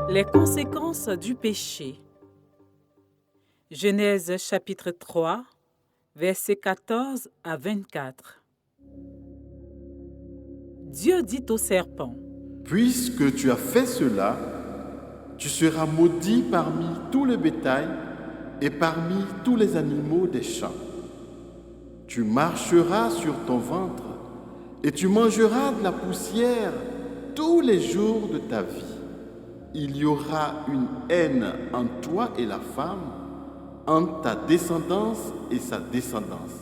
Les conséquences du péché. Genèse chapitre 3, versets 14 à 24. Dieu dit au serpent, « Puisque tu as fait cela, tu seras maudit parmi tout le bétail et parmi tous les animaux des champs. Tu marcheras sur ton ventre et tu mangeras de la poussière tous les jours de ta vie. Il y aura une haine entre toi et la femme, entre ta descendance et sa descendance.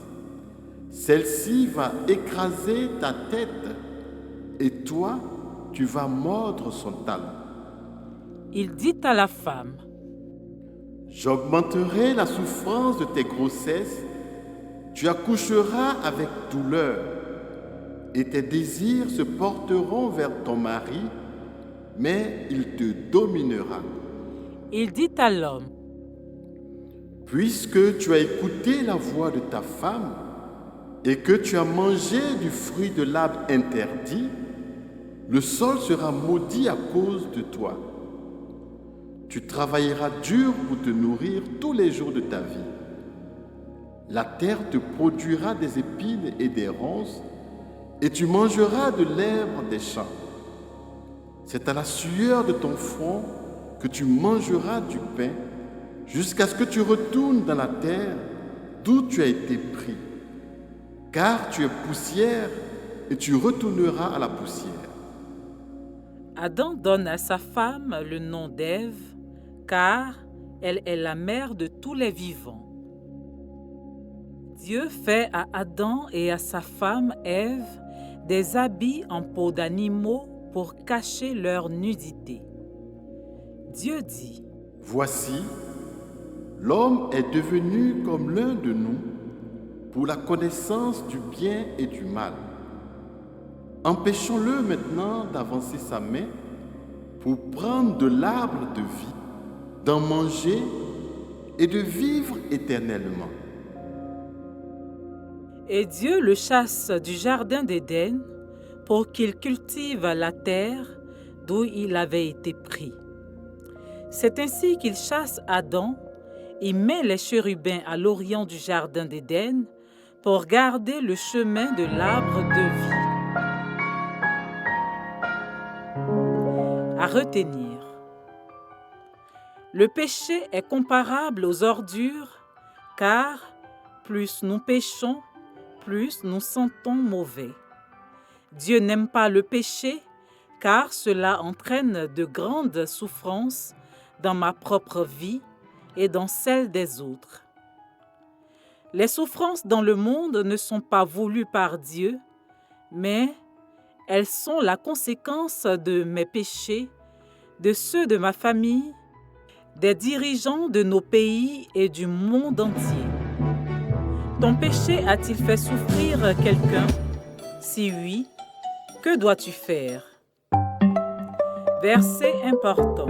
Celle-ci va écraser ta tête et toi, tu vas mordre son talon. il dit à la femme, J'augmenterai la souffrance de tes grossesses, tu accoucheras avec douleur, et tes désirs se porteront vers ton mari, mais il te dominera. il dit à l'homme, Puisque tu as écouté la voix de ta femme, et que tu as mangé du fruit de l'arbre interdit, le sol sera maudit à cause de toi. Tu travailleras dur pour te nourrir tous les jours de ta vie. La terre te produira des épines et des ronces, et tu mangeras de l'herbe des champs. C'est à la sueur de ton front que tu mangeras du pain, jusqu'à ce que tu retournes dans la terre d'où tu as été pris. Car tu es poussière, et tu retourneras à la poussière. Adam donne à sa femme le nom d'Ève, car elle est la mère de tous les vivants. Dieu fait à Adam et à sa femme Ève des habits en peau d'animaux pour cacher leur nudité. Dieu dit, Voici, l'homme est devenu comme l'un de nous pour la connaissance du bien et du mal. Empêchons-le maintenant d'avancer sa main pour prendre de l'arbre de vie, d'en manger et de vivre éternellement. et Dieu le chasse du jardin d'Éden pour qu'il cultive la terre d'où il avait été pris. C'est ainsi qu'il chasse Adam et met les chérubins à l'orient du jardin d'Éden pour garder le chemin de l'arbre de vie. À retenir. Le péché est comparable aux ordures, car plus nous péchons, plus nous sentons mauvais. Dieu n'aime pas le péché, car cela entraîne de grandes souffrances dans ma propre vie et dans celle des autres. Les souffrances dans le monde ne sont pas voulues par Dieu, mais elles sont la conséquence de mes péchés, de ceux de ma famille, des dirigeants de nos pays et du monde entier. Ton péché a-t-il fait souffrir quelqu'un? Si oui, que dois-tu faire? Verset important.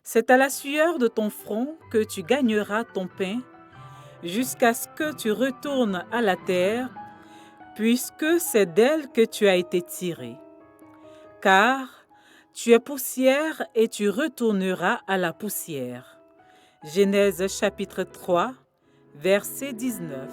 C'est à la sueur de ton front que tu gagneras ton pain, jusqu'à ce que tu retournes à la terre, puisque c'est d'elle que tu as été tiré. Car tu es poussière et tu retourneras à la poussière. Genèse chapitre 3, verset 19.